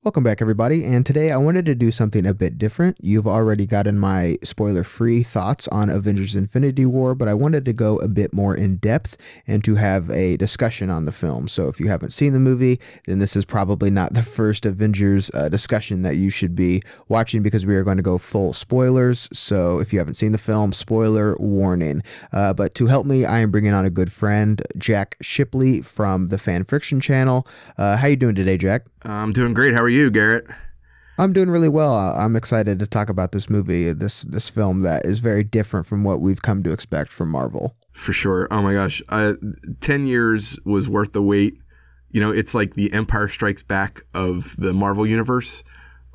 Welcome back, everybody. And today I wanted to do something a bit different. You've already gotten my spoiler-free thoughts on Avengers Infinity War, but I wanted to go a bit more in depth and to have a discussion on the film. So if you haven't seen the movie, then this is probably not the first Avengers discussion that you should be watching because we are going to go full spoilers. So if you haven't seen the film, spoiler warning. But to help me, I am bringing on a good friend, Jack Shipley from the Fan Friction channel. How you doing today, Jack? I'm doing great. How are you, Garrett? I'm doing really well. I'm excited to talk about this movie, this film that is very different from what we've come to expect from Marvel. For sure. Oh my gosh. 10 years was worth the wait. You know, it's like the Empire Strikes Back of the Marvel universe.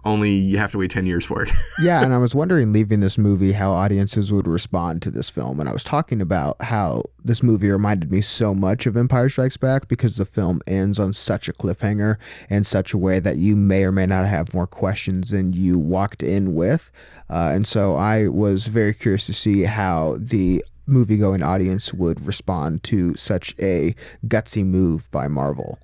Only you have to wait 10 years for it. Yeah, and I was wondering, leaving this movie, how audiences would respond to this film. And I was talking about how this movie reminded me so much of Empire Strikes Back because the film ends on such a cliffhanger in such a way that you may or may not have more questions than you walked in with. And so I was very curious to see how the movie-going audience would respond to such a gutsy move by Marvel.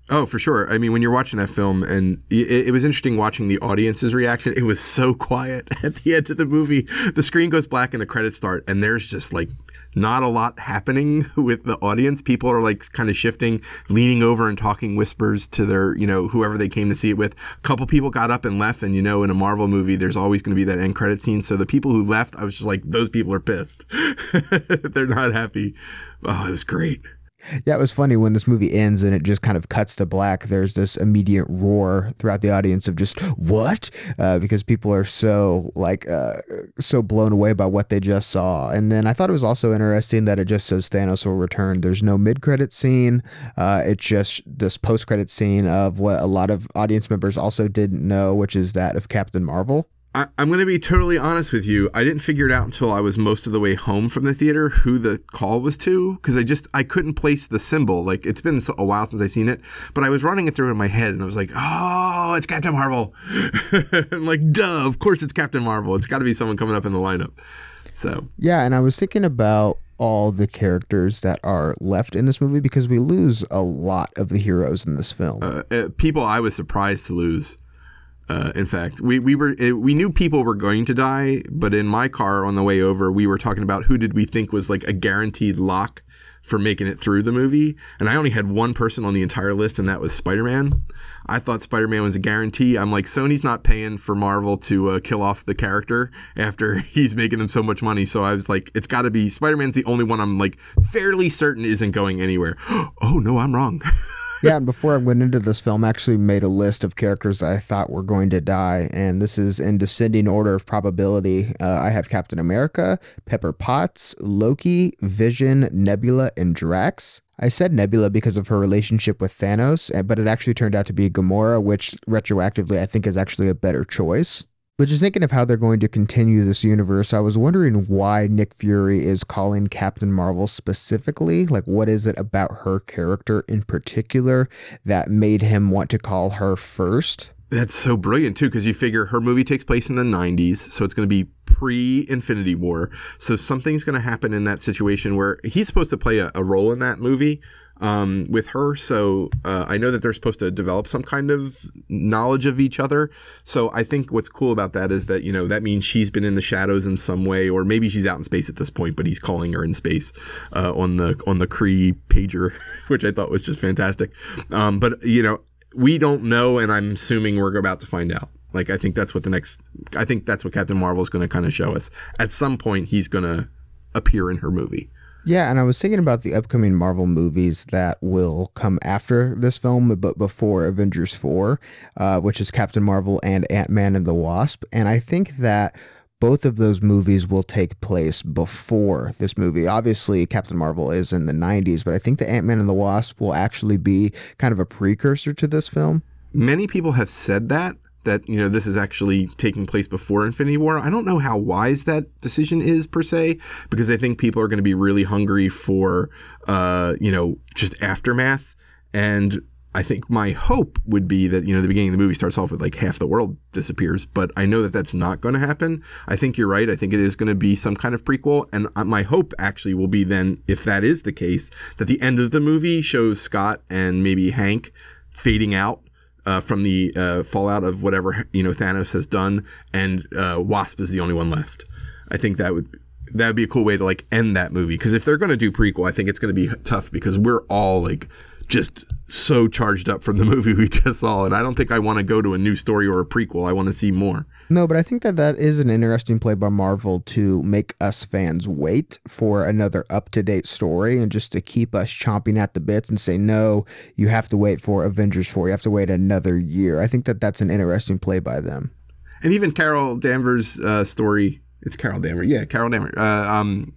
Oh, for sure. I mean, when you're watching that film, and it was interesting watching the audience's reaction. It was so quiet at the end of the movie. The screen goes black and the credits start, and there's just like not a lot happening with the audience. People are like kind of shifting, leaning over and talking whispers to their, whoever they came to see it with. A couple people got up and left, and in a Marvel movie, there's always going to be that end credit scene. So the people who left, I was just like, those people are pissed. They're not happy. Oh, it was great. Yeah, it was funny when this movie ends and it just kind of cuts to black. There's this immediate roar throughout the audience of just what? Because people are so so blown away by what they just saw. And then I thought it was also interesting that it just says Thanos will return. There's no mid-credit scene. It's just this post-credit scene of what a lot of audience members also didn't know, which is that of Captain Marvel. I'm going to be totally honest with you. I didn't figure it out until I was most of the way home from the theater who the call was to, because I couldn't place the symbol. Like, it's been a while since I've seen it, but I was running it through in my head, and I was like, oh, it's Captain Marvel. I'm like, duh, of course it's Captain Marvel. It's got to be someone coming up in the lineup. So yeah, and I was thinking about all the characters that are left in this movie because we lose a lot of the heroes in this film. People I was surprised to lose. In fact, we knew people were going to die, but in my car on the way over, we were talking about who did we think was like a guaranteed lock for making it through the movie. And I only had one person on the entire list, and that was Spider-Man. I thought Spider-Man was a guarantee. I'm like, Sony's not paying for Marvel to kill off the character after he's making them so much money. So I was like, it's got to be Spider-Man's the only one I'm like fairly certain isn't going anywhere. Oh, no, I'm wrong. Yeah, and before I went into this film, I actually made a list of characters that I thought were going to die, and this is in descending order of probability. I have Captain America, Pepper Potts, Loki, Vision, Nebula, and Drax. I said Nebula because of her relationship with Thanos, but it actually turned out to be Gamora, which retroactively I think is actually a better choice. But just thinking of how they're going to continue this universe, I was wondering why Nick Fury is calling Captain Marvel specifically. Like, what is it about her character in particular that made him want to call her first? That's so brilliant, too, because you figure her movie takes place in the 90s, so it's going to be pre-Infinity War. So something's going to happen in that situation where he's supposed to play a role in that movie with her. So I know that they're supposed to develop some kind of knowledge of each other. So I think what's cool about that is that, that means she's been in the shadows in some way, or maybe she's out in space at this point, but he's calling her in space on the Kree pager, which I thought was just fantastic. But, we don't know, and I'm assuming we're about to find out. Like, I think that's what Captain Marvel is going to kind of show us. At some point, he's going to appear in her movie. Yeah, and I was thinking about the upcoming Marvel movies that will come after this film, but before Avengers 4, which is Captain Marvel and Ant-Man and the Wasp. And I think that both of those movies will take place before this movie. Obviously, Captain Marvel is in the 90s, but I think the Ant-Man and the Wasp will actually be kind of a precursor to this film. Many people have said that this is actually taking place before Infinity War. I don't know how wise that decision is per se, because I think people are going to be really hungry for, just aftermath. And I think my hope would be that, the beginning of the movie starts off with like half the world disappears, but I know that that's not going to happen. I think you're right. I think it is going to be some kind of prequel. And my hope actually will be then, if that is the case, that the end of the movie shows Scott and maybe Hank fading out from the fallout of whatever Thanos has done, and Wasp is the only one left. I think that would be a cool way to like end that movie, because if they're going to do prequel, I think it's going to be tough because we're all like just so charged up from the movie we just saw, and I don't think I want to go to a new story or a prequel. I want to see more. No, but I think that is an interesting play by Marvel to make us fans wait for another up-to-date story and just to keep us chomping at the bits and say, no, you have to wait for Avengers 4. You have to wait another year. I think that that's an interesting play by them. And even Carol Danvers' story, it's Carol Danvers. Yeah, Carol Danvers.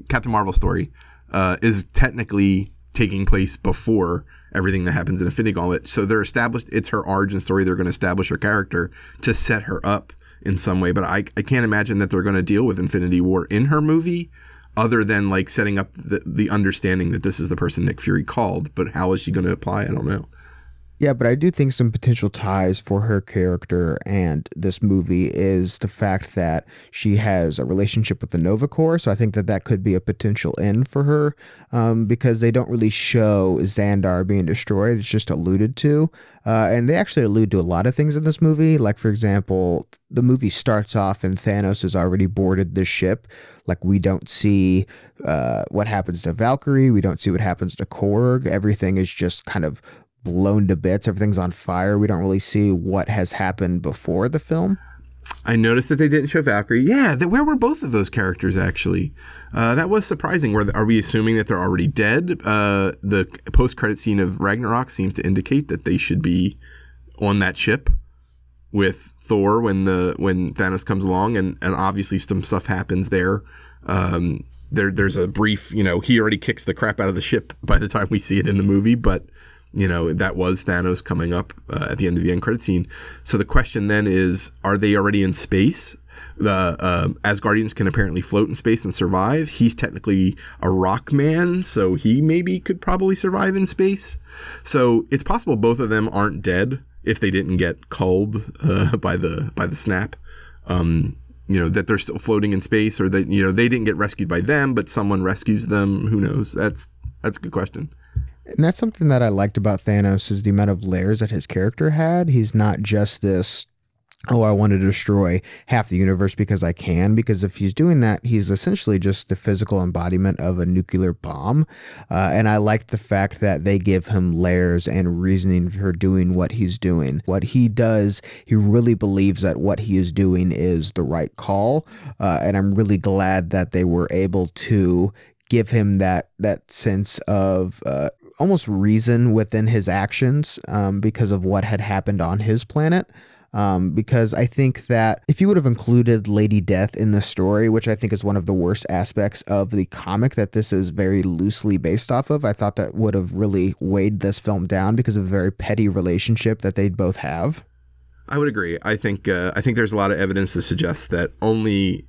Captain Marvel's story is technically taking place before everything that happens in Infinity Gauntlet. So they're established, it's her origin story. They're going to establish her character to set her up in some way. But I can't imagine that they're going to deal with Infinity War in her movie other than like setting up the understanding that this is the person Nick Fury called. But how is she going to apply? I don't know. Yeah, but I do think some potential ties for her character and this movie is the fact that she has a relationship with the Nova Corps. So I think that that could be a potential end for her, because they don't really show Xandar being destroyed. It's just alluded to. And they actually allude to a lot of things in this movie. Like, for example, the movie starts off and Thanos has already boarded the ship. Like, we don't see what happens to Valkyrie. We don't see what happens to Korg. Everything is just kind of blown to bits. Everything's on fire. We don't really see what has happened before the film. I noticed that they didn't show Valkyrie. Yeah, where were both of those characters, actually? That was surprising. Are we assuming that they're already dead? The post-credit scene of Ragnarok seems to indicate that they should be on that ship with Thor when Thanos comes along, and obviously some stuff happens there. There's a brief, he already kicks the crap out of the ship by the time we see it in the movie, but that was Thanos coming up at the end of the end credit scene. So the question then is, are they already in space? The Asgardians can apparently float in space and survive. He's technically a rock man, so he maybe could probably survive in space. So it's possible both of them aren't dead if they didn't get culled by the snap. That they're still floating in space, or that they didn't get rescued by them, but someone rescues them. Who knows? That's a good question. And that's something that I liked about Thanos, is the amount of layers that his character had. He's not just this, oh, I want to destroy half the universe because I can. Because if he's doing that, he's essentially just the physical embodiment of a nuclear bomb. And I liked the fact that they give him layers and reasoning for doing what he's doing. What he does, he really believes that what he is doing is the right call. And I'm really glad that they were able to give him that sense of almost reason within his actions, because of what had happened on his planet. Because I think that if you would have included Lady Death in the story, which I think is one of the worst aspects of the comic that this is very loosely based off of, I thought that would have really weighed this film down because of the very petty relationship that they both have. I would agree. I think there's a lot of evidence to suggest that only,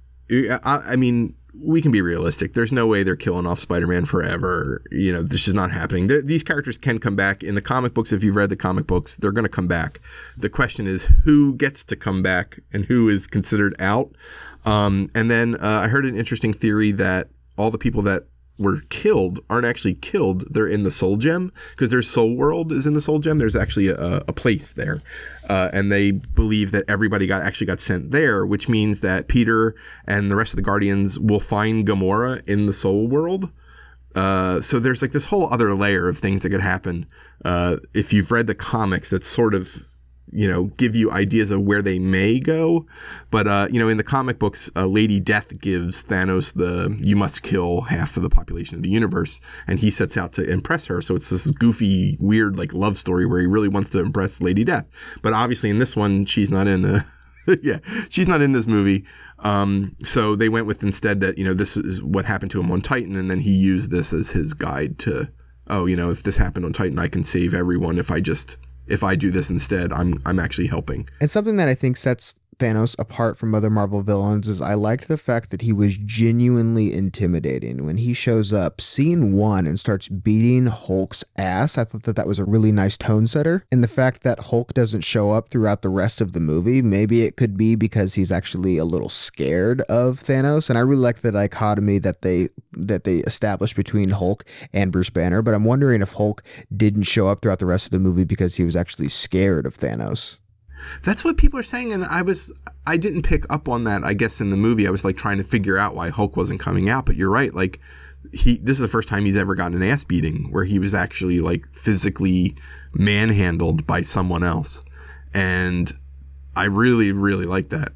I mean, we can be realistic. There's no way they're killing off Spider-Man forever. This is not happening. These characters can come back in the comic books. If you've read the comic books, they're going to come back. The question is who gets to come back and who is considered out. And then I heard an interesting theory that all the people that were killed aren't actually killed. They're in the Soul Gem, because their Soul World is in the Soul Gem. There's actually a place there. And they believe that everybody actually got sent there, which means that Peter and the rest of the Guardians will find Gamora in the Soul World. So there's like this whole other layer of things that could happen. If you've read the comics, that's sort of, give you ideas of where they may go. But, in the comic books, Lady Death gives Thanos you must kill half of the population of the universe. And he sets out to impress her. So it's this goofy, weird, like love story where he really wants to impress Lady Death. But obviously in this one, she's not in she's not in this movie. So they went with instead that, this is what happened to him on Titan. And then he used this as his guide to, if this happened on Titan, I can save everyone if I do this instead. I'm actually helping. And something that I think sets Thanos apart from other Marvel villains is I liked the fact that he was genuinely intimidating. When he shows up, scene one, and starts beating Hulk's ass, I thought that that was a really nice tone setter. And the fact that Hulk doesn't show up throughout the rest of the movie, maybe it could be because he's actually a little scared of Thanos. And I really like the dichotomy that they established between Hulk and Bruce Banner. But I'm wondering if Hulk didn't show up throughout the rest of the movie because he was actually scared of Thanos. That's what people are saying, and I didn't pick up on that. I guess in the movie, I was like trying to figure out why Hulk wasn't coming out. But you're right, like this is the first time he's ever gotten an ass beating where he was actually like physically manhandled by someone else, and I really, really like that.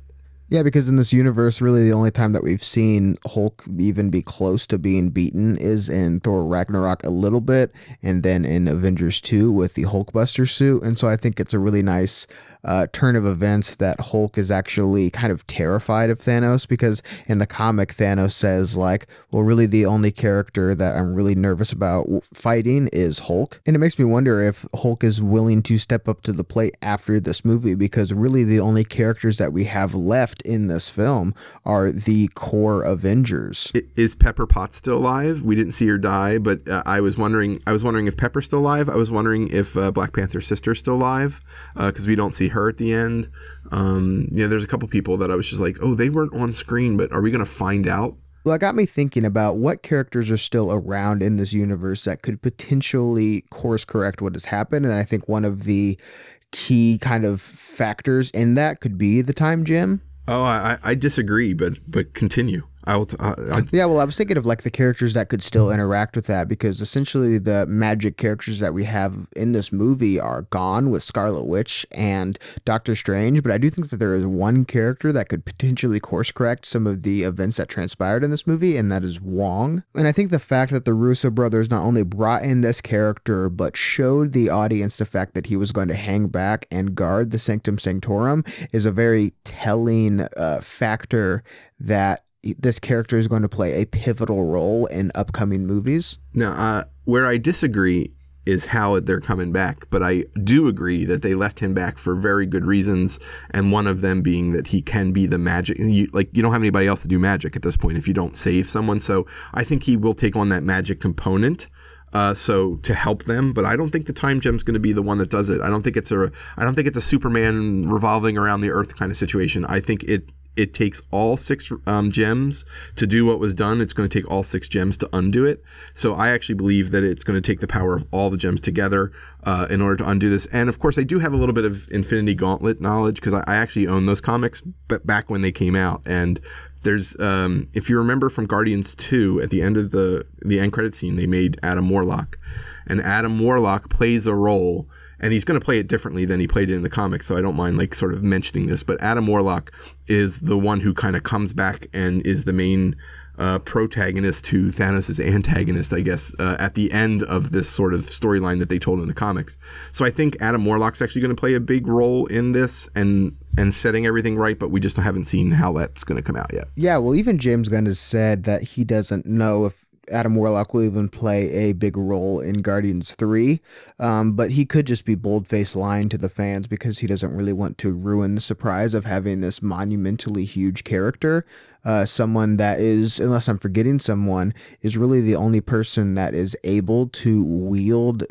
Yeah, because in this universe, really the only time that we've seen Hulk even be close to being beaten is in Thor Ragnarok a little bit, and then in Avengers 2 with the Hulkbuster suit. And so I think it's a really nice turn of events that Hulk is actually kind of terrified of Thanos, because in the comic, Thanos says like, well, really the only character that I'm really nervous about fighting is Hulk. And it makes me wonder if Hulk is willing to step up to the plate after this movie, because really the only characters that we have left in this film are the core Avengers. Is Pepper Potts still alive? We didn't see her die, but I was wondering if Pepper's still alive. I was wondering if Black Panther's sister's still alive, because we don't see her at the end. There's a couple people that I was just like, oh, they weren't on screen, but are we going to find out? Well, it got me thinking about what characters are still around in this universe that could potentially course correct what has happened. And I think one of the key kind of factors in that could be the time gem. Oh, I disagree, but continue. Yeah, well, I was thinking of like the characters that could still interact with that, because essentially the magic characters that we have in this movie are gone with Scarlet Witch and Doctor Strange, but I do think that there is one character that could potentially course correct some of the events that transpired in this movie, and that is Wong. And I think the fact that the Russo brothers not only brought in this character, but showed the audience the fact that he was going to hang back and guard the Sanctum Sanctorum is a very telling factor that this character is going to play a pivotal role in upcoming movies. Now, where I disagree is how they're coming back, but I do agree that they left him back for very good reasons, and one of them being that he can be the magic. You don't have anybody else to do magic at this point if you don't save someone, so I think he will take on that magic component. So to help them, but I don't think the time gem's going to be the one that does it. I don't think it's a Superman revolving around the Earth kind of situation. I think it takes all 6 gems to do what was done. It's going to take all 6 gems to undo it. So I actually believe that it's going to take the power of all the gems together in order to undo this. And of course, I do have a little bit of Infinity Gauntlet knowledge, because I actually own those comics back when they came out. And there's, if you remember from Guardians 2, at the end of the end credit scene, they made Adam Warlock. And Adam Warlock plays a role, and he's going to play it differently than he played it in the comics, so I don't mind like sort of mentioning this, but Adam Warlock is the one who kind of comes back and is the main protagonist to Thanos' antagonist, I guess, at the end of this sort of storyline that they told in the comics. So I think Adam Warlock's actually going to play a big role in this and setting everything right, but we just haven't seen how that's going to come out yet. Yeah, well, even James Gunn has said that he doesn't know if Adam Warlock will even play a big role in Guardians 3, but he could just be bold-faced lying to the fans because he doesn't really want to ruin the surprise of having this monumentally huge character. Someone that is, unless I'm forgetting someone, is really the only person that is able to wield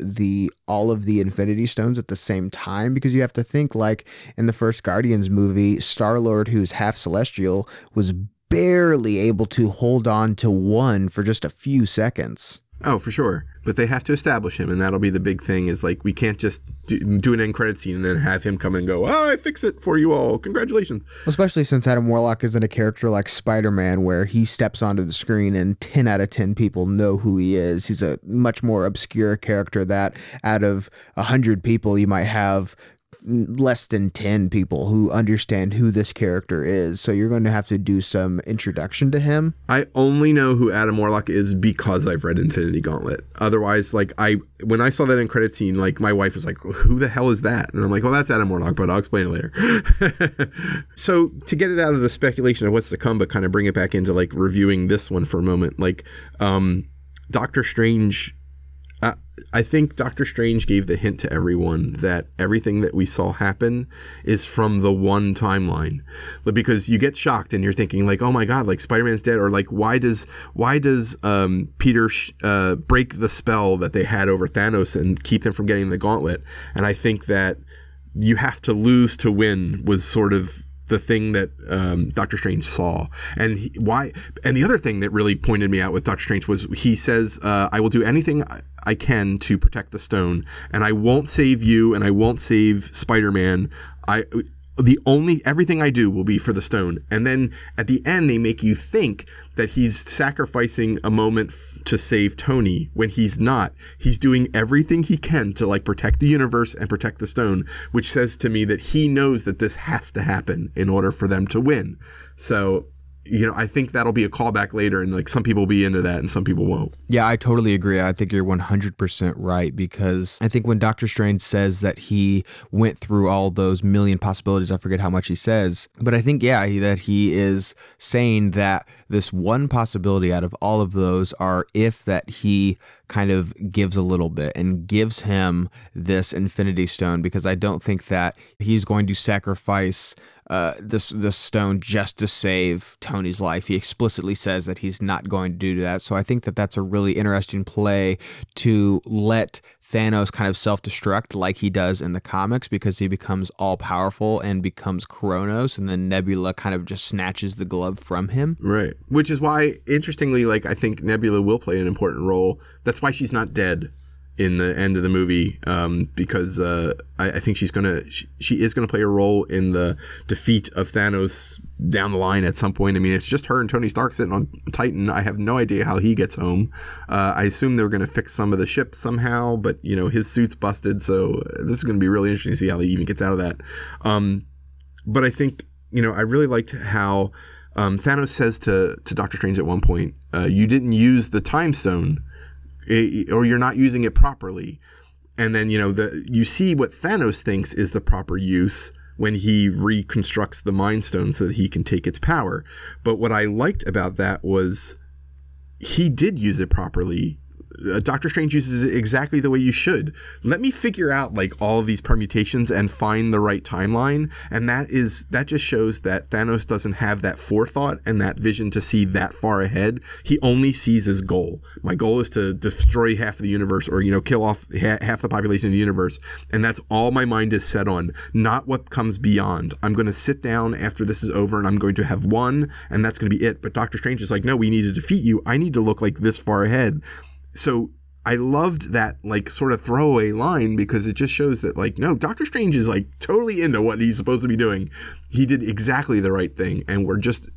all of the Infinity Stones at the same time, because you have to think, like in the first Guardians movie, Star-Lord, who's half celestial, was barely able to hold on to one for just a few seconds. Oh, for sure. But they have to establish him, and that'll be the big thing, is like we can't just do an end credit scene and then have him come and go, oh, I fix it for you all. Congratulations. Especially since Adam Warlock isn't a character like Spider-Man where he steps onto the screen and 10 out of 10 people know who he is. He's a much more obscure character that out of 100 people you might have less than 10 people who understand who this character is. So you're going to have to do some introduction to him. I only know who Adam Warlock is because I've read Infinity Gauntlet. Otherwise, like when I saw that end credit scene, like my wife was like, who the hell is that? And I'm like, well, that's Adam Warlock, but I'll explain it later. So to get it out of the speculation of what's to come, but kind of bring it back into like reviewing this one for a moment, like Doctor Strange Uh, I think Doctor Strange gave the hint to everyone that everything that we saw happen is from the one timeline. Because you get shocked and you're thinking like, oh my God, like Spider-Man's dead, or like why does Peter break the spell that they had over Thanos and keep them from getting the gauntlet? And I think that you have to lose to win was sort of the thing that Doctor Strange saw. And why? And the other thing that really pointed me out with Doctor Strange was he says, I will do anything I can to protect the stone, and I won't save you, and I won't save Spider-Man. Everything I do will be for the stone. And then at the end, they make you think that he's sacrificing a moment to save Tony when he's not. He's doing everything he can to like protect the universe and protect the stone, which says to me that he knows that this has to happen in order for them to win. So, you know, I think that'll be a callback later, and like some people will be into that and some people won't. Yeah, I totally agree. I think you're 100% right, because I think when Doctor Strange says that he went through all those million possibilities, I forget how much he says, but I think, yeah, that he is saying that this one possibility out of all of those are if that he kind of gives a little bit and gives him this Infinity Stone, because I don't think that he's going to sacrifice this stone just to save Tony's life. He explicitly says that he's not going to do that. So I think that that's a really interesting play to let Thanos kind of self-destruct like he does in the comics, because he becomes all-powerful and becomes Kronos, and then Nebula kind of just snatches the glove from him. Right. Which is why, interestingly, like I think Nebula will play an important role. That's why she's not dead in the end of the movie, because I think she is gonna play a role in the defeat of Thanos down the line at some point. I mean, it's just her and Tony Stark sitting on Titan. I have no idea how he gets home. I assume they're gonna fix some of the ships somehow, but you know, his suit's busted, so this is gonna be really interesting to see how he even gets out of that. But I think, you know, I really liked how Thanos says to Doctor Strange at one point, you didn't use the time stone, or you're not using it properly. And then, you know, you see what Thanos thinks is the proper use when he reconstructs the Mind Stone so that he can take its power. But what I liked about that was he did use it properly. Doctor Strange uses it exactly the way you should. Let me figure out like all of these permutations and find the right timeline. And that just shows that Thanos doesn't have that forethought and that vision to see that far ahead. He only sees his goal. My goal is to destroy half of the universe, or, you know, kill off half the population of the universe. And that's all my mind is set on, not what comes beyond. I'm going to sit down after this is over and I'm going to have won, and that's going to be it. But Doctor Strange is like, no, we need to defeat you. I need to look like this far ahead. So I loved that like sort of throwaway line, because it just shows that like, no, Doctor Strange is like totally into what he's supposed to be doing. He did exactly the right thing, and we're just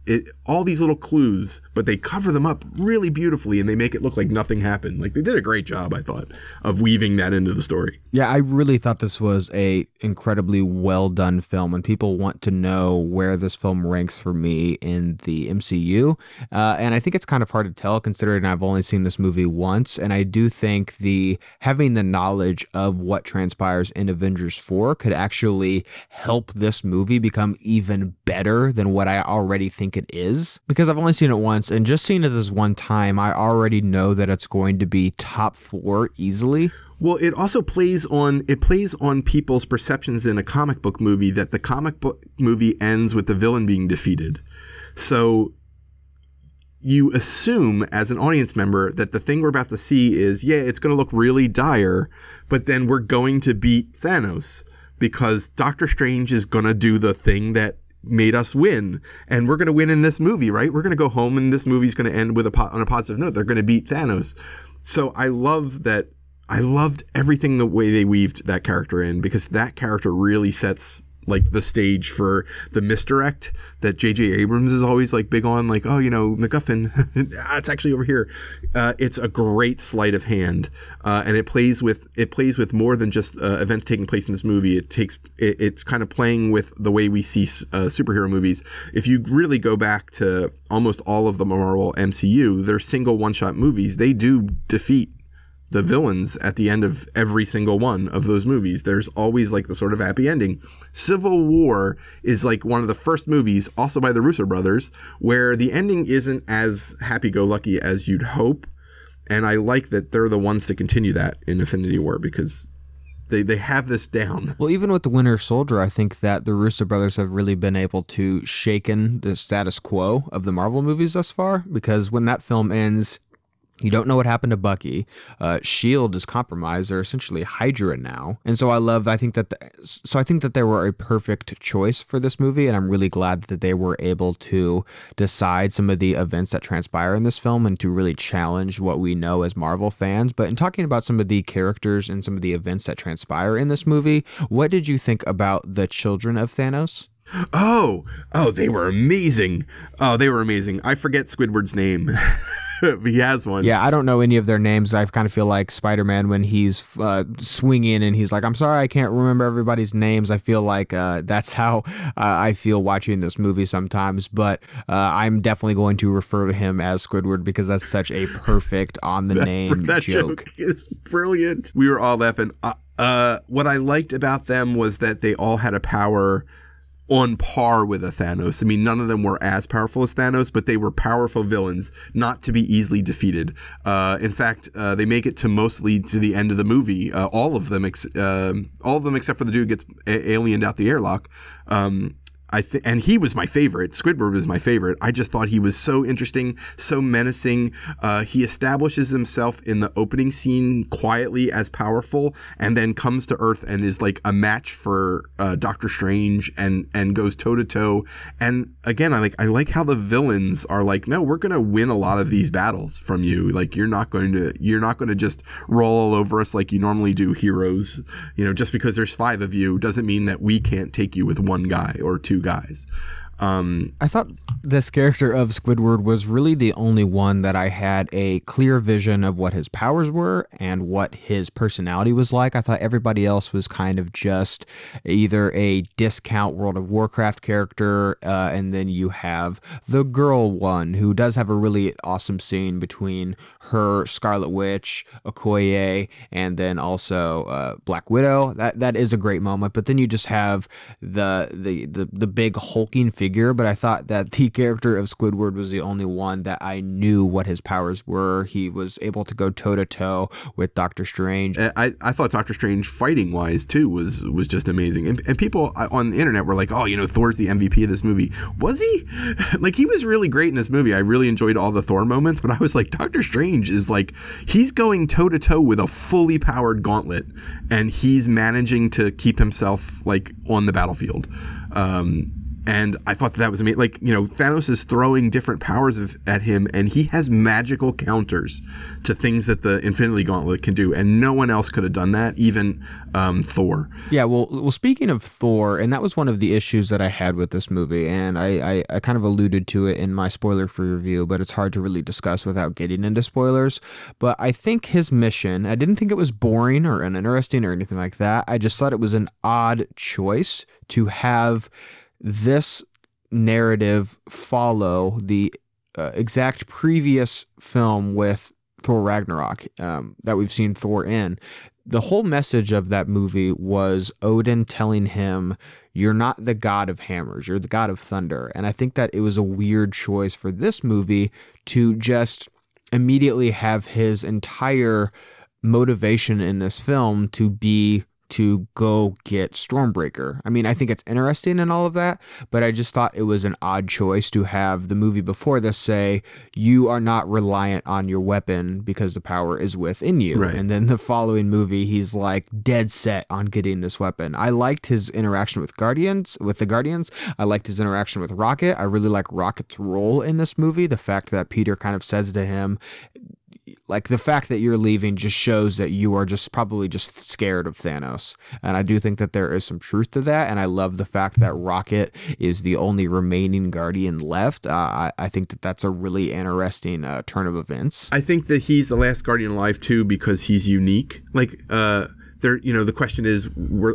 all these little clues, but they cover them up really beautifully and they make it look like nothing happened. Like they did a great job, I thought, of weaving that into the story. Yeah, I really thought this was a incredibly well done film, and people want to know where this film ranks for me in the MCU. And I think it's kind of hard to tell, considering I've only seen this movie once, and I do think having the knowledge of what transpires in Avengers 4 could actually help this movie become even better than what I already think it is, because I've only seen it once, and just seeing it this one time, I already know that it's going to be top 4 easily. Well, it also plays on people's perceptions in a comic book movie that the comic book movie ends with the villain being defeated. So you assume as an audience member that the thing we're about to see is, yeah, it's going to look really dire, but then we're going to beat Thanos, because Doctor Strange is going to do the thing that made us win, and we're going to win in this movie, right? We're going to go home and this movie's going to end with on a positive note. They're going to beat Thanos. So I love that. I loved everything the way they weaved that character in, because that character really sets like the stage for the misdirect that J.J. Abrams is always like big on, like, oh, you know, MacGuffin, it's actually over here. It's a great sleight of hand, and it plays with more than just events taking place in this movie. It's kind of playing with the way we see superhero movies. If you really go back to almost all of the Marvel MCU, they're single one-shot movies. They do defeat the villains at the end of every single one of those movies. There's always like the sort of happy ending. Civil War is like one of the first movies, also by the Russo brothers, where the ending isn't as happy-go-lucky as you'd hope. And I like that they're the ones to continue that in Infinity War because they have this down. Well, even with the Winter Soldier, I think that the Russo brothers have really been able to shaken the status quo of the Marvel movies thus far, because when that film ends, you don't know what happened to Bucky. Shield is compromised. They're essentially Hydra now, and so I think that they were a perfect choice for this movie, and I'm really glad that they were able to decide some of the events that transpire in this film and to really challenge what we know as Marvel fans. But in talking about some of the characters and some of the events that transpire in this movie, what did you think about the children of Thanos? Oh, they were amazing. Oh, they were amazing. I forget Squidward's name. He has one. Yeah, I don't know any of their names. I kind of feel like Spider-Man when he's swinging and he's like, I'm sorry, I can't remember everybody's names. I feel like that's how I feel watching this movie sometimes. But I'm definitely going to refer to him as Squidward because that's such a perfect on-the-name that joke. Is brilliant. We were all laughing. What I liked about them was that they all had a power on par with a Thanos. I mean, none of them were as powerful as Thanos, but they were powerful villains, not to be easily defeated. In fact, they make it to mostly to the end of the movie. All of them except for the dude who gets aliened out the airlock. And he was my favorite. Squidward was my favorite. I just thought he was so interesting, so menacing. He establishes himself in the opening scene quietly as powerful, and then comes to Earth and is like a match for Doctor Strange, and goes toe to toe. And again, I like how the villains are like, no, we're gonna win a lot of these battles from you. Like you're not going to just roll all over us like you normally do, heroes. You know, just because there's 5 of you doesn't mean that we can't take you with one guy or 2 guys. I thought this character of Squidward was really the only one that I had a clear vision of what his powers were and what his personality was like. I thought everybody else was kind of just either a discount World of Warcraft character, and then you have the girl one who does have a really awesome scene between her, Scarlet Witch, Okoye, and then also Black Widow. That is a great moment. But then you just have the big hulking figure. But I thought that the character of Squidward was the only one that I knew what his powers were. He was able to go toe to toe with Doctor Strange. I thought Doctor Strange fighting wise too was just amazing. And people on the internet were like, oh, Thor's the MVP of this movie. Was he? Like, he was really great in this movie. I really enjoyed all the Thor moments, but I was like, Doctor Strange is like, he's going toe to toe with a fully powered gauntlet, and he's managing to keep himself like on the battlefield. And I thought that was amazing. Like, Thanos is throwing different powers at him, and he has magical counters to things that the Infinity Gauntlet can do, and no one else could have done that, even Thor. Yeah, well, speaking of Thor, and that was one of the issues that I had with this movie, and I kind of alluded to it in my spoiler-free review, but it's hard to really discuss without getting into spoilers. But I think his mission, I didn't think it was boring or uninteresting or anything like that. I just thought it was an odd choice to have this narrative follow the exact previous film with Thor Ragnarok that we've seen Thor in. The whole message of that movie was Odin telling him, you're not the god of hammers, you're the god of thunder. And I think that it was a weird choice for this movie to just immediately have his entire motivation in this film to be to go get Stormbreaker. I mean, I think it's interesting and all of that, but I just thought it was an odd choice to have the movie before this say, you are not reliant on your weapon because the power is within you. Right. And then the following movie, he's like dead set on getting this weapon. I liked his interaction with the Guardians. I liked his interaction with Rocket. I really like Rocket's role in this movie. The fact that Peter kind of says to him, like, the fact that you're leaving just shows that you are just probably just scared of Thanos. And I do think that there is some truth to that. And I love the fact that Rocket is the only remaining Guardian left. I think that that's a really interesting turn of events. I think that he's the last Guardian alive too, because he's unique. Like, the question is,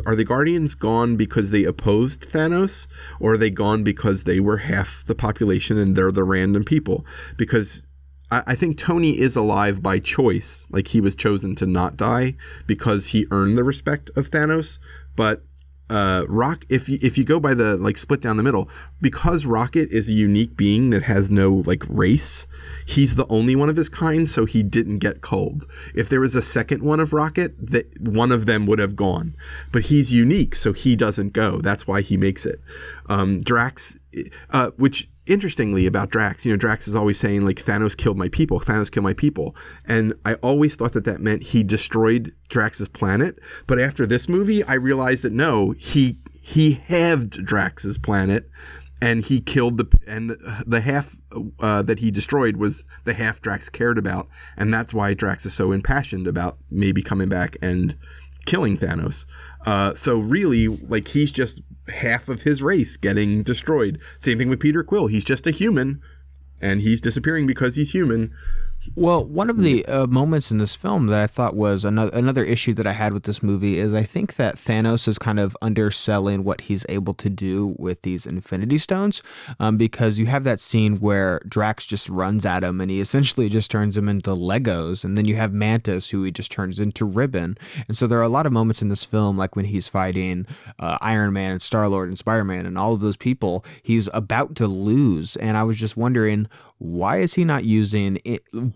are the Guardians gone because they opposed Thanos, or are they gone because they were half the population and they're the random people? Because I think Tony is alive by choice. Like, he was chosen to not die because he earned the respect of Thanos. But if you go by the like split down the middle, because Rocket is a unique being that has no like race, he's the only one of his kind, so he didn't get culled. If there was a second one of Rocket, that one of them would have gone, but he's unique, so he doesn't go. That's why he makes it. Drax, which interestingly about Drax, Drax is always saying like Thanos killed my people, Thanos killed my people, and I always thought that meant he destroyed Drax's planet. But after this movie, I realized that no, he halved Drax's planet, and he killed the half that he destroyed was the half Drax cared about, and that's why Drax is so impassioned about maybe coming back and killing Thanos. So really, like, he's just half of his race getting destroyed. Same thing with Peter Quill. He's just a human, and he's disappearing because he's human. Well, one of the moments in this film that I thought was another issue that I had with this movie is I think that Thanos is kind of underselling what he's able to do with these Infinity Stones, because you have that scene where Drax just runs at him and he essentially just turns him into Legos, and then you have Mantis who he just turns into ribbon. And so there are a lot of moments in this film, like when he's fighting Iron Man and Star-Lord and Spider-Man and all of those people, he's about to lose, and I was just wondering, why is he not using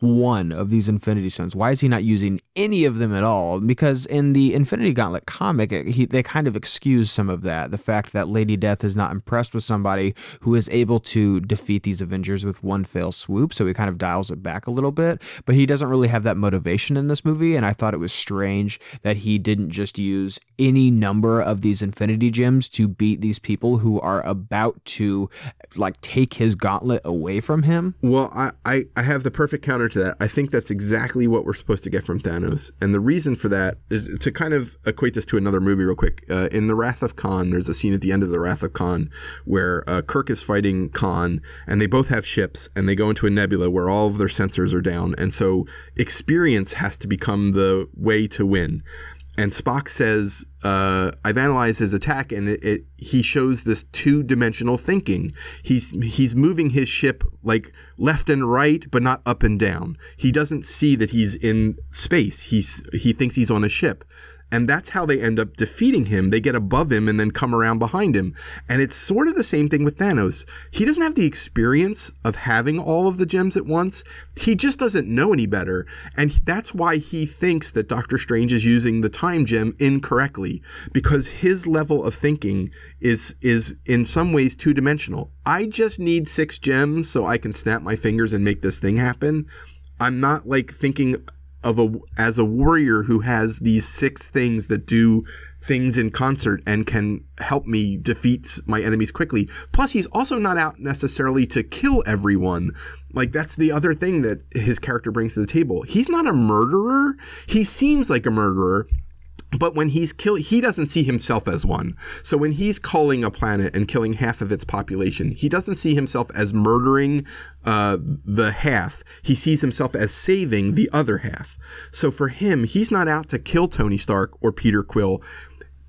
one of these Infinity Stones? Why is he not using any of them at all? Because in the Infinity Gauntlet comic, they kind of excuse some of that. The fact that Lady Death is not impressed with somebody who is able to defeat these Avengers with one fell swoop, so he kind of dials it back a little bit. But he doesn't really have that motivation in this movie, and I thought it was strange that he didn't just use any number of these Infinity Gems to beat these people who are about to like take his gauntlet away from him. Well, I have the perfect counter to that. I think that's exactly what we're supposed to get from Thanos. And the reason for that is to kind of equate this to another movie real quick. In The Wrath of Khan, there's a scene at the end of The Wrath of Khan where Kirk is fighting Khan, and they both have ships, and they go into a nebula where all of their sensors are down. And so experience has to become the way to win. And Spock says, I've analyzed his attack, and he shows this two-dimensional thinking. He's moving his ship like left and right, but not up and down. He doesn't see that he's in space. He thinks he's on a ship. And that's how they end up defeating him. They get above him and then come around behind him. And it's sort of the same thing with Thanos. He doesn't have the experience of having all of the gems at once. He just doesn't know any better. And that's why he thinks that Doctor Strange is using the time gem incorrectly, because his level of thinking is in some ways two-dimensional. I just need 6 gems so I can snap my fingers and make this thing happen. I'm not like thinking as a warrior who has these 6 things that do things in concert and can help me defeat my enemies quickly. Plus, he's also not out necessarily to kill everyone. Like, that's the other thing that his character brings to the table. He's not a murderer. He seems like a murderer, but when he's he doesn't see himself as one. So when he's culling a planet and killing half of its population, he doesn't see himself as murdering the half. He sees himself as saving the other half. So for him, he's not out to kill Tony Stark or Peter Quill.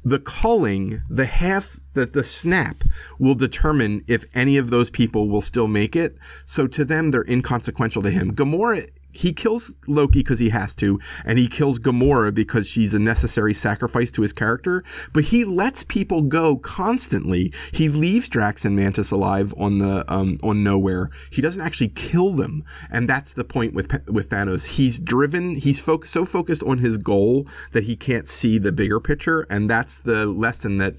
The culling, the snap will determine if any of those people will still make it. So to them, they're inconsequential to him. Gamora, he kills Loki because he has to, and he kills Gamora because she's a necessary sacrifice to his character, but he lets people go constantly. He leaves Drax and Mantis alive on Nowhere. He doesn't actually kill them, and that's the point with Thanos. He's driven, he's so focused on his goal that he can't see the bigger picture, and that's the lesson that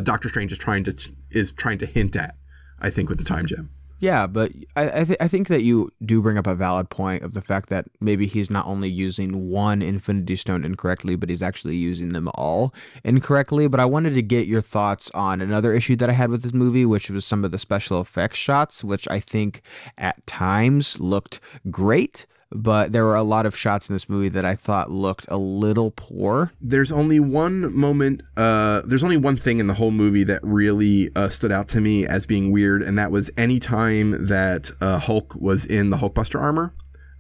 Doctor Strange is trying to hint at, I think, with the time gem. Yeah, but I think that you do bring up a valid point of the fact that maybe he's not only using one Infinity Stone incorrectly, but he's actually using them all incorrectly. But I wanted to get your thoughts on another issue that I had with this movie, which was some of the special effects shots, which I think at times looked great, but there were a lot of shots in this movie that I thought looked a little poor. There's only one moment, there's only one thing in the whole movie that really stood out to me as being weird, and that was any time that Hulk was in the Hulkbuster armor.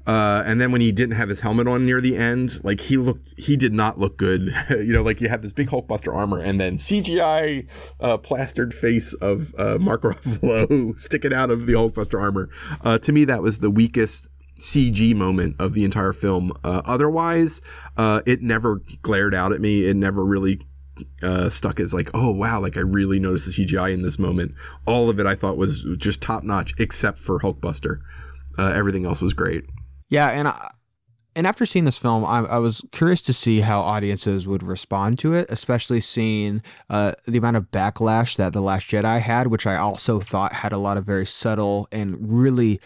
And then when he didn't have his helmet on near the end, like he did not look good. Like you have this big Hulkbuster armor and then CGI plastered face of Mark Ruffalo sticking out of the Hulkbuster armor. To me, that was the weakest CG moment of the entire film. Otherwise, it never glared out at me. It never really stuck as like, oh wow, like I really noticed the CGI in this moment. All of it I thought was just top notch, except for Hulkbuster. Everything else was great. Yeah, and after seeing this film, I was curious to see how audiences would respond to it, especially seeing the amount of backlash that The Last Jedi had, which I also thought had a lot of very subtle and really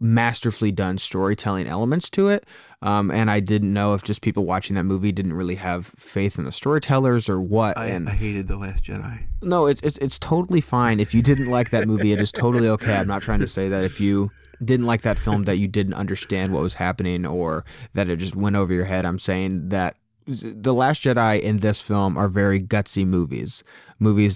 masterfully done storytelling elements to it. And I didn't know if just people watching that movie didn't really have faith in the storytellers or what. I And hated The Last Jedi. no, it's totally fine. If you didn't like that movie, it is totally okay. I'm not trying to say that if you didn't like that film that you didn't understand what was happening or that it just went over your head. I'm saying that The Last Jedi and this film are very gutsy movies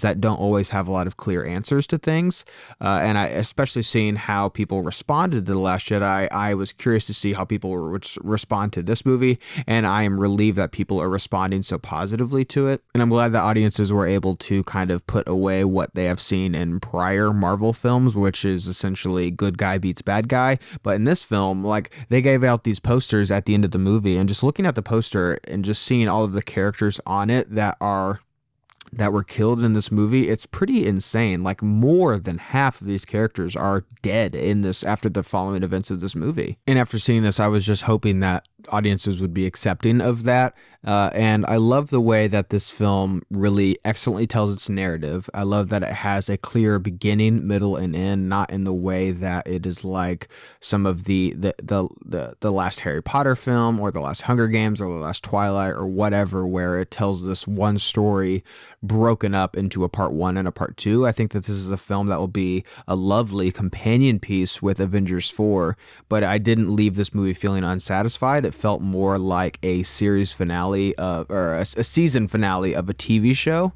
that don't always have a lot of clear answers to things. And I, especially seeing how people responded to The Last Jedi, I was curious to see how people would respond to this movie. And I am relieved that people are responding so positively to it. And I'm glad that audiences were able to kind of put away what they have seen in prior Marvel films, which is essentially good guy beats bad guy. But in this film, like, they gave out these posters at the end of the movie, and just looking at the poster and just seeing all of the characters on it that were killed in this movie, it's pretty insane. Like, more than half of these characters are dead in this after the following events of this movie. And after seeing this, I was just hoping that audiences would be accepting of that. And I love the way that this film really excellently tells its narrative. I love that it has a clear beginning, middle, and end, not in the way that it is like some of the last Harry Potter film or the last Hunger Games or the last Twilight or whatever, where it tells this one story broken up into a part 1 and a part 2. I think that this is a film that will be a lovely companion piece with Avengers 4, but I didn't leave this movie feeling unsatisfied. It felt more like a series finale or a season finale of a TV show.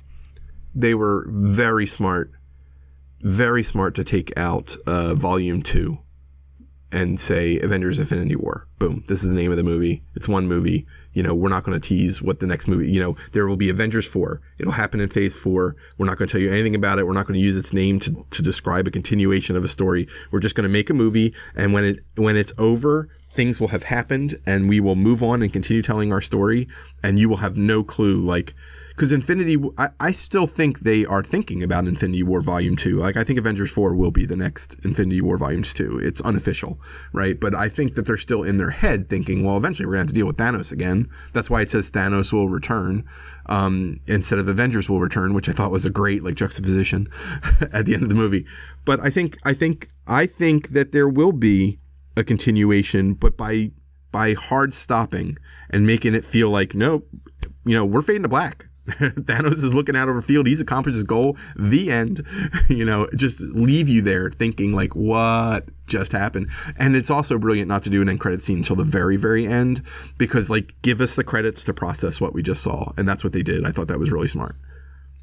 They were very smart to take out Volume 2 and say Avengers Infinity War. Boom. This is the name of the movie. It's one movie. You know, we're not going to tease what the next movie, you know, there will be Avengers 4. It'll happen in phase 4. We're not going to tell you anything about it. We're not going to use its name to describe a continuation of a story. We're just going to make a movie. And when it's over, things will have happened and we will move on and continue telling our story. And you will have no clue, like, because I still think they are thinking about Infinity War Volume 2. Like, I think Avengers 4 will be the next Infinity War Volumes 2. It's unofficial, right? But I think that they're still in their head thinking, well, eventually we're going to have to deal with Thanos again. That's why it says Thanos will return instead of Avengers will return, which I thought was a great, like, juxtaposition at the end of the movie. But I think that there will be a continuation, but by hard stopping and making it feel like, nope, you know, we're fading to black. Thanos is looking out over the field. He's accomplished his goal. The end. You know, just leave you there thinking like, what just happened? And it's also brilliant not to do an end credit scene until the very, very end, because, like, give us the credits to process what we just saw. And that's what they did. I thought that was really smart.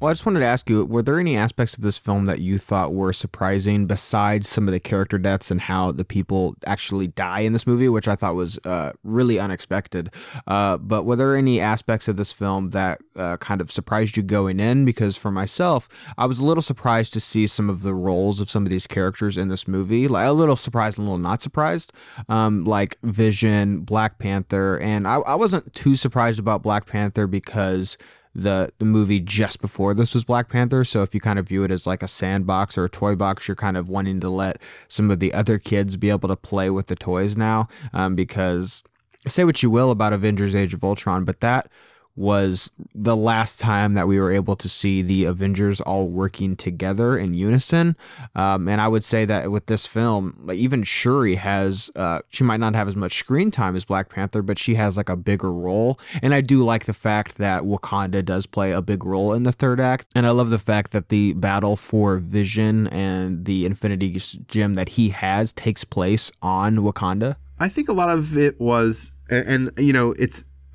Well, I just wanted to ask you, were there any aspects of this film that you thought were surprising besides some of the character deaths and how the people actually die in this movie, which I thought was really unexpected? But were there any aspects of this film that kind of surprised you going in? Because for myself, I was a little surprised to see some of the roles of some of these characters in this movie. Like, a little surprised and a little not surprised. Like Vision, Black Panther, and I wasn't too surprised about Black Panther because the movie just before this was Black Panther. So if you kind of view it as like a sandbox or a toy box, you're kind of wanting to let some of the other kids be able to play with the toys now. Because say what you will about Avengers Age of Ultron, but that was the last time that we were able to see the Avengers all working together in unison. And I would say that with this film, like, even Shuri has, she might not have as much screen time as Black Panther, but she has like a bigger role. And I do like the fact that Wakanda does play a big role in the third act. And I love the fact that the battle for Vision and the Infinity Gem that he has takes place on Wakanda. I think a lot of it was, and you know,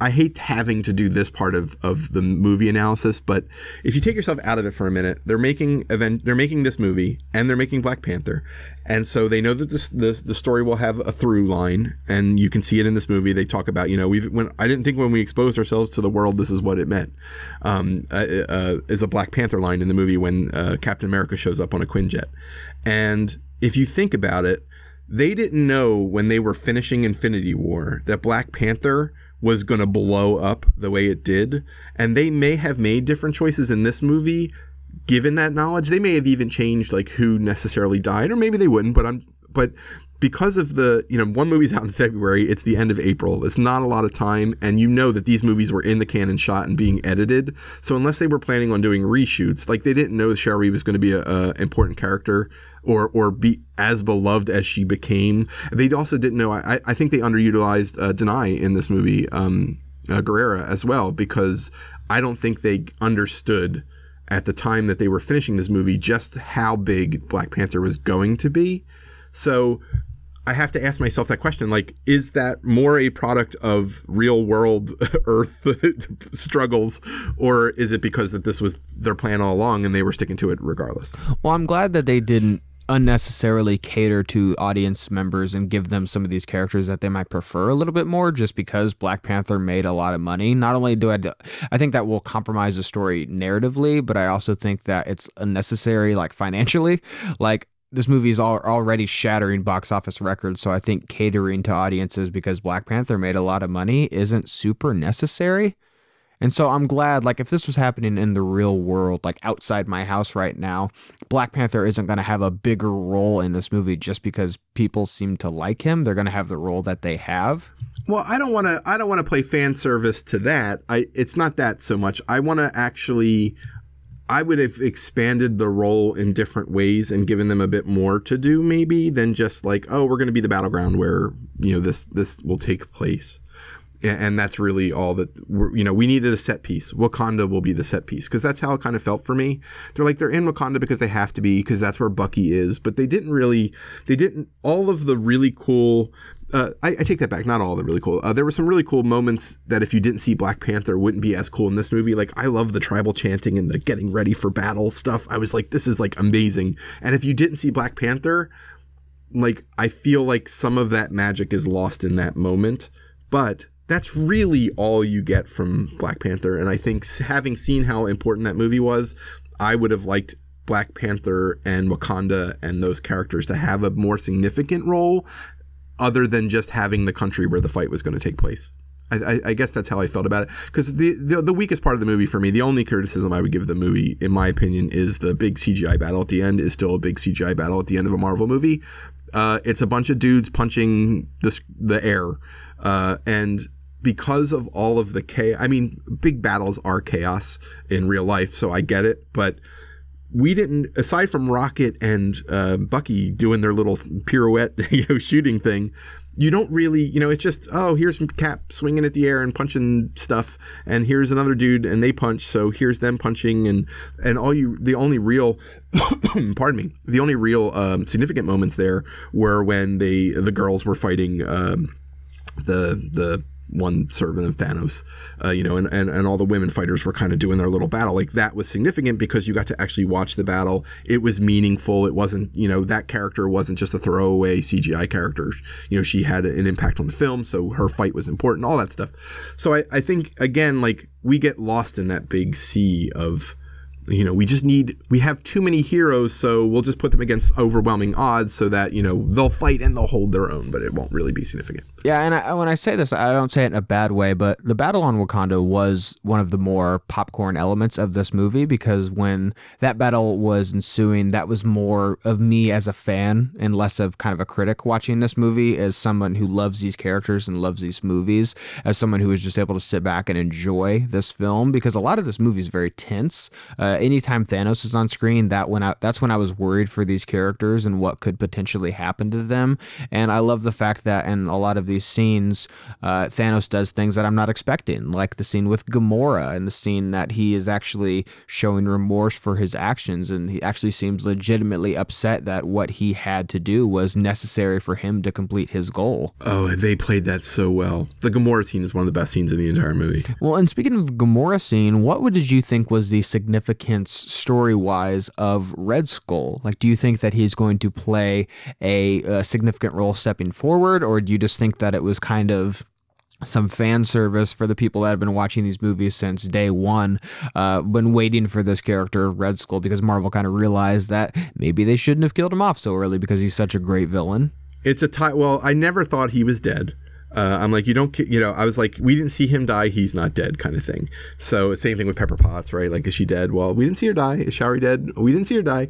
I hate having to do this part of the movie analysis, but if you take yourself out of it for a minute, they're making this movie and they're making Black Panther, and so they know that the story will have a through line, and you can see it in this movie. They talk about, you know, I didn't think when we exposed ourselves to the world, this is what it meant. Is a Black Panther line in the movie when Captain America shows up on a Quinjet, and if you think about it, they didn't know when they were finishing Infinity War that Black Panther was going to blow up the way it did. And they may have made different choices in this movie given that knowledge. They may have even changed like who necessarily died, or maybe they wouldn't, but because of the, one movie's out in February, it's the end of April. It's not a lot of time, and that these movies were in the can and shot and being edited. So unless they were planning on doing reshoots, like they didn't know Sherry was going to be a important character or be as beloved as she became. They also didn't know. I think they underutilized Denai in this movie, Guerrera as well, because I don't think they understood at the time that they were finishing this movie just how big Black Panther was going to be. So I have to ask myself that question, like, is that more a product of real world Earth struggles, or is it because that this was their plan all along and they were sticking to it regardless? Well, I'm glad that they didn't unnecessarily cater to audience members and give them some of these characters that they might prefer a little bit more just because Black Panther made a lot of money. Not only I think that will compromise the story narratively, but I also think that it's unnecessary, like financially. Like, this movie is already shattering box office records, so I think catering to audiences because Black Panther made a lot of money isn't super necessary. And so I'm glad, like, if this was happening in the real world, like outside my house right now, Black Panther isn't going to have a bigger role in this movie just because people seem to like him. They're going to have the role that they have. Well, I don't want to play fan service to that. It's not that so much. I want to actually, I would have expanded the role in different ways and given them a bit more to do maybe than just like, oh, we're going to be the battleground where, this will take place. And that's really all that we needed a set piece. Wakanda will be the set piece because that's how it kind of felt for me. They're in Wakanda because they have to be, because that's where Bucky is. But they didn't all of the really cool. I take that back. Not all of the really cool. There were some really cool moments that if you didn't see Black Panther wouldn't be as cool in this movie. Like, I love the tribal chanting and the getting ready for battle stuff. I was like, this is like amazing. And if you didn't see Black Panther, like, I feel like some of that magic is lost in that moment. But that's really all you get from Black Panther. And I think having seen how important that movie was, I would have liked Black Panther and Wakanda and those characters to have a more significant role other than just having the country where the fight was going to take place. I guess that's how I felt about it. Because the weakest part of the movie for me, the only criticism I would give the movie, in my opinion, is the big CGI battle at the end is still a big CGI battle at the end of a Marvel movie. It's a bunch of dudes punching the air. And because of all of the chaos, I mean, big battles are chaos in real life, so I get it. But we didn't, aside from Rocket and Bucky doing their little pirouette, shooting thing, you don't really, it's just, oh, here's Cap swinging at the air and punching stuff, and here's another dude and they punch, so here's them punching, and the only real, pardon me, the only real significant moments there were when the girls were fighting the one servant of Thanos, and all the women fighters were kind of doing their little battle. Like, that was significant because you got to actually watch the battle. It was meaningful. It wasn't, that character wasn't just a throwaway CGI character. She had an impact on the film, so her fight was important, all that stuff. So I think, again, like, we get lost in that big sea of, we have too many heroes, so we'll just put them against overwhelming odds so that, they'll fight and they'll hold their own, but it won't really be significant. Yeah, and when I say this, I don't say it in a bad way, but the battle on Wakanda was one of the more popcorn elements of this movie, because when that battle was ensuing, that was more of me as a fan and less of kind of a critic watching this movie, as someone who loves these characters and loves these movies, as someone who was just able to sit back and enjoy this film, because a lot of this movie is very tense. Anytime Thanos is on screen, that's when I was worried for these characters and what could potentially happen to them. And I love the fact that in a lot of these scenes, Thanos does things that I'm not expecting, like the scene with Gamora and the scene that he is actually showing remorse for his actions, and he actually seems legitimately upset that what he had to do was necessary for him to complete his goal. Oh, they played that so well. The Gamora scene is one of the best scenes in the entire movie. Well, and speaking of Gamora scene, what did you think was the significance story-wise of Red Skull? Like, do you think that he's going to play a significant role stepping forward, or do you just think that it was kind of some fan service for the people that have been watching these movies since day one, been waiting for this character, Red Skull, because Marvel kind of realized that maybe they shouldn't have killed him off so early because he's such a great villain? It's well, I never thought he was dead. I'm like, you don't, I was like, we didn't see him die. He's not dead kind of thing. So same thing with Pepper Potts, right? Like, is she dead? Well, we didn't see her die. Is Shari dead? We didn't see her die.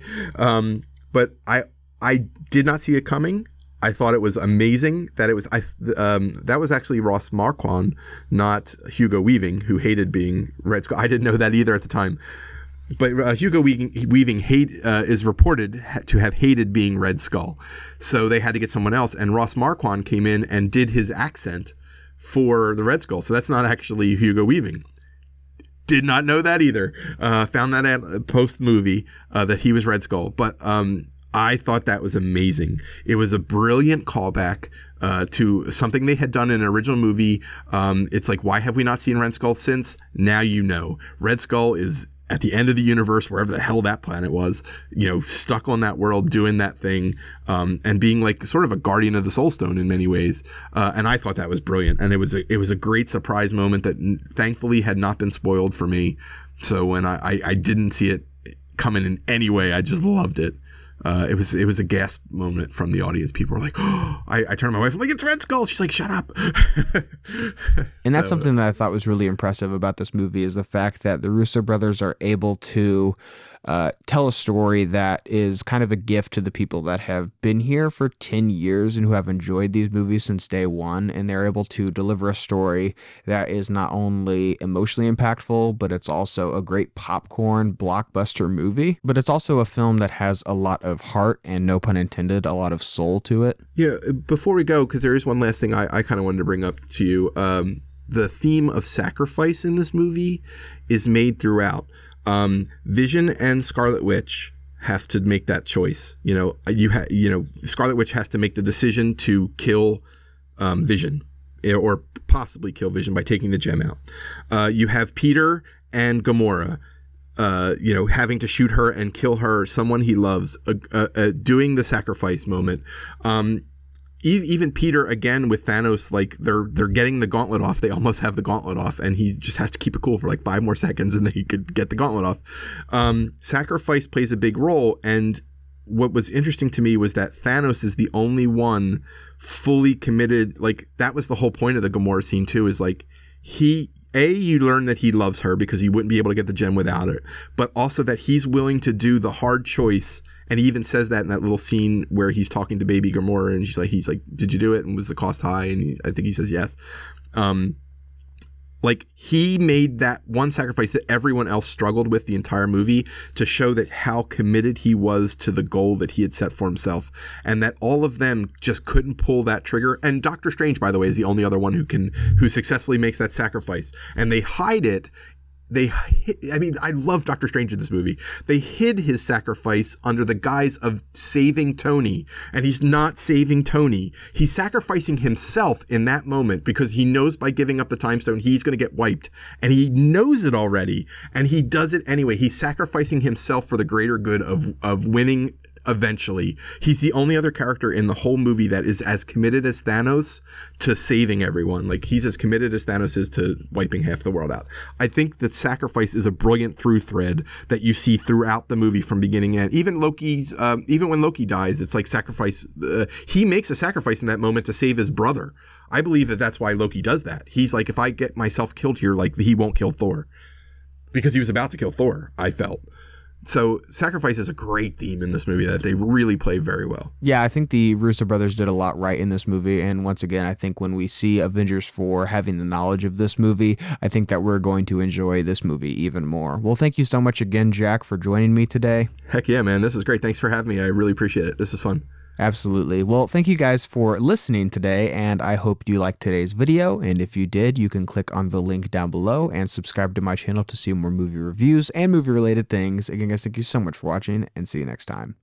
But I did not see it coming. I thought it was amazing that it was, that was actually Ross Marquand, not Hugo Weaving, who hated being Red Skull. I didn't know that either at the time. But Hugo Weaving is reported to have hated being Red Skull. So they had to get someone else. And Ross Marquand came in and did his accent for the Red Skull. So that's not actually Hugo Weaving. Did not know that either. Found that at post-movie that he was Red Skull. But I thought that was amazing. It was a brilliant callback to something they had done in an original movie. It's like, why have we not seen Red Skull since? Now you know. Red Skull is at the end of the universe, wherever the hell that planet was, stuck on that world doing that thing, and being like sort of a guardian of the Soul Stone in many ways. And I thought that was brilliant. And it was a great surprise moment that thankfully had not been spoiled for me. So when I didn't see it coming in any way, I just loved it. It was a gasp moment from the audience. People were like, oh, I turned to my wife, I'm like, it's Red Skull. She's like, shut up. And that's something that I thought was really impressive about this movie, is the fact that the Russo brothers are able to tell a story that is kind of a gift to the people that have been here for 10 years and who have enjoyed these movies since day one. And they're able to deliver a story that is not only emotionally impactful, but it's also a great popcorn blockbuster movie. But it's also a film that has a lot of heart and, no pun intended, a lot of soul to it. Yeah, before we go, because there is one last thing I kind of wanted to bring up to you. The theme of sacrifice in this movie is made throughout. Vision and Scarlet Witch have to make that choice. Scarlet Witch has to make the decision to kill Vision, or possibly kill Vision by taking the gem out. You have Peter and Gamora, having to shoot her and kill her, someone he loves, doing the sacrifice moment. Even Peter, again, with Thanos, like they're getting the gauntlet off. They almost have the gauntlet off, and he just has to keep it cool for like 5 more seconds, and then he could get the gauntlet off. Sacrifice plays a big role, and what was interesting to me was that Thanos is the only one fully committed. Like, that was the whole point of the Gamora scene too, is like you learn that he loves her because he wouldn't be able to get the gem without it, but also that he's willing to do the hard choice. And he even says that in that little scene where he's talking to baby Gamora, and he's like, did you do it? And was the cost high? And I think he says yes. Like, he made that one sacrifice that everyone else struggled with the entire movie, to show that how committed he was to the goal that he had set for himself, and that all of them just couldn't pull that trigger. And Doctor Strange, by the way, is the only other one who successfully makes that sacrifice. And they hide it. I love Doctor Strange in this movie. They hid his sacrifice under the guise of saving Tony, and he's not saving Tony. He's sacrificing himself in that moment because he knows by giving up the time stone, he's going to get wiped, and he knows it already, and he does it anyway. He's sacrificing himself for the greater good of winning eventually. He's the only other character in the whole movie that is as committed as Thanos to saving everyone. Like, he's as committed as Thanos is to wiping half the world out. I think that sacrifice is a brilliant through thread that you see throughout the movie from beginning to end. Even when Loki dies, it's like sacrifice. He makes a sacrifice in that moment to save his brother. I believe that that's why Loki does that. He's like, if I get myself killed here, like, he won't kill Thor, because he was about to kill Thor, I felt. So sacrifice is a great theme in this movie that they really play very well. Yeah, I think the Russo brothers did a lot right in this movie. And once again, I think when we see Avengers 4 having the knowledge of this movie, I think that we're going to enjoy this movie even more. Well, thank you so much again, Jack, for joining me today. Heck yeah, man. This is great. Thanks for having me. I really appreciate it. This is fun. Absolutely. Well, thank you guys for listening today, and I hope you liked today's video. And if you did, you can click on the link down below and subscribe to my channel to see more movie reviews and movie related things. Again, guys, thank you so much for watching, and see you next time.